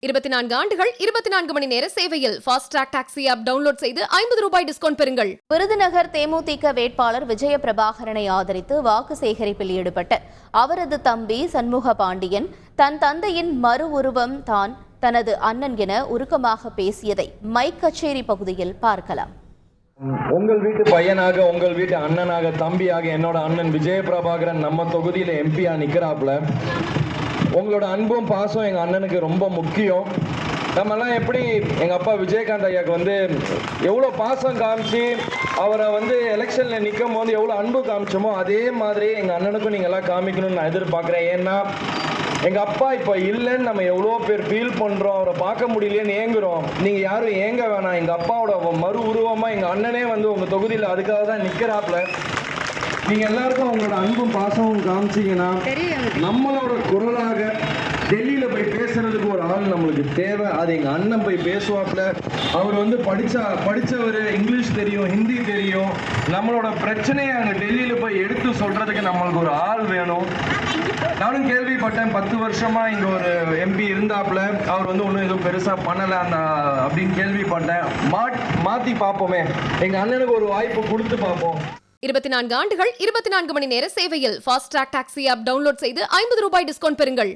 24 ஆண்டுகள் 24 மணி நேர சேவையில் fast track taxi app download செய்து 50 ரூபாய் டிஸ்கவுண்ட் பெறுங்கள். விருதுநகர் தேமுதிக வேட்பாளர் விஜய பிரபாகரனை ஆதரித்து வாக்கு சேகரிப்பில் ஈடுபட்ட அவரது தம்பி சண்முக பாண்டியன் தன் தந்தையின் மறு உருவம் தான் தனது அண்ணன் என உருக்கமாக பேசியதை மைக் கச்சேரி பகுதியில் பார்க்கலாம். உங்கள் வீட்டு பையனாக, உங்கள் வீட்டு அண்ணனாக, தம்பியாக என்னோட அண்ணன் விஜய பிரபாகரன் நம்ம தொகுதியில எம்பியா நிக்கிறாப்ல. உங்களோட அன்பும் பாசம் எங்கள் அண்ணனுக்கு ரொம்ப முக்கியம். நம்மெல்லாம் எப்படி எங்கள் அப்பா விஜயகாந்த் ஐயாவுக்கு வந்து எவ்வளோ பாசம் காமிச்சு அவரை வந்து எலெக்ஷனில் நிற்கும் போது எவ்வளோ அன்பு காமிச்சோமோ அதே மாதிரி எங்கள் அண்ணனுக்கும் நீங்கள்லாம் காமிக்கணும்னு நான் எதிர்பார்க்குறேன். ஏன்னா எங்கள் அப்பா இப்போ இல்லைன்னு நம்ம எவ்வளோ பேர் ஃபீல் பண்ணுறோம், அவரை பார்க்க முடியலையேன்னு ஏங்குறோம். நீங்கள் யாரும் ஏங்க வேணாம். எங்கள் அப்பாவோட மறு உருவமாக எங்கள் அண்ணனே வந்து உங்கள் தொகுதியில் அதுக்காக தான் நிற்கிறாப்புல. நீங்க எல்லாருக்கும் அவங்களோட அன்பும் பாசமும் காமிச்சீங்கன்னா நம்மளோட குரலாக டெல்லியில போய் பேசுறதுக்கு ஒரு ஆள் நம்மளுக்கு தேவை. அது எங்க அண்ணன் போய் பேசுவாப்புல. அவர் வந்து படிச்சவர், இங்கிலீஷ் தெரியும், ஹிந்தி தெரியும். நம்மளோட பிரச்சனையை அங்க டெல்லியில போய் எடுத்து சொல்றதுக்கு நம்மளுக்கு ஒரு ஆள் வேணும். நானும் கேள்விப்பட்டேன், 10 வருஷமா இங்க ஒரு எம்பி இருந்தாப்புல, அவர் வந்து ஒன்றும் எதுவும் பெருசா பண்ணல அப்படின்னு கேள்விப்பட்டேன். மாத்தி பார்ப்போமே, எங்க அண்ணனுக்கு ஒரு வாய்ப்பு கொடுத்து பார்ப்போம். 24 ஆண்டுகள் 24 மணி நேர சேவையில் fast track taxi app download செய்து 50 ரூபாய் டிஸ்கவுண்ட் பெறுங்கள்.